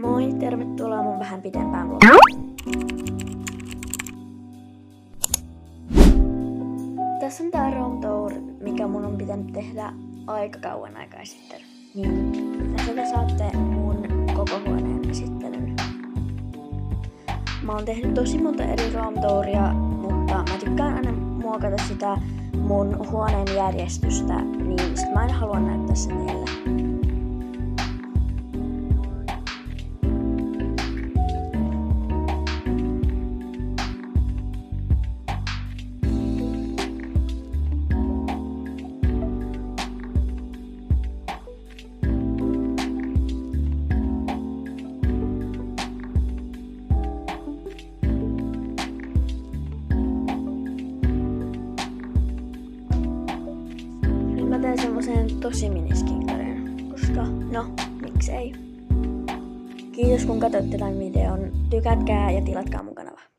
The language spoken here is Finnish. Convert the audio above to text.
Moi, tervetuloa mun vähän pidempään vlogiin. Tässä on tää room tour, mikä mun on pitänyt tehdä aika kauan aikaa sitten. Niin, tässä te saatte mun koko huoneen esittelyn. Mä oon tehnyt tosi monta eri room touria, mutta mä tykkään aina muokata sitä mun huoneen järjestystä, niin sit mä en halua näyttää sen teille. Mä teen semmosen tosi miniskinkkaren, koska no, miksei. Kiitos kun katsotte tämän videon, tykätkää ja tilatkaa mun kanava.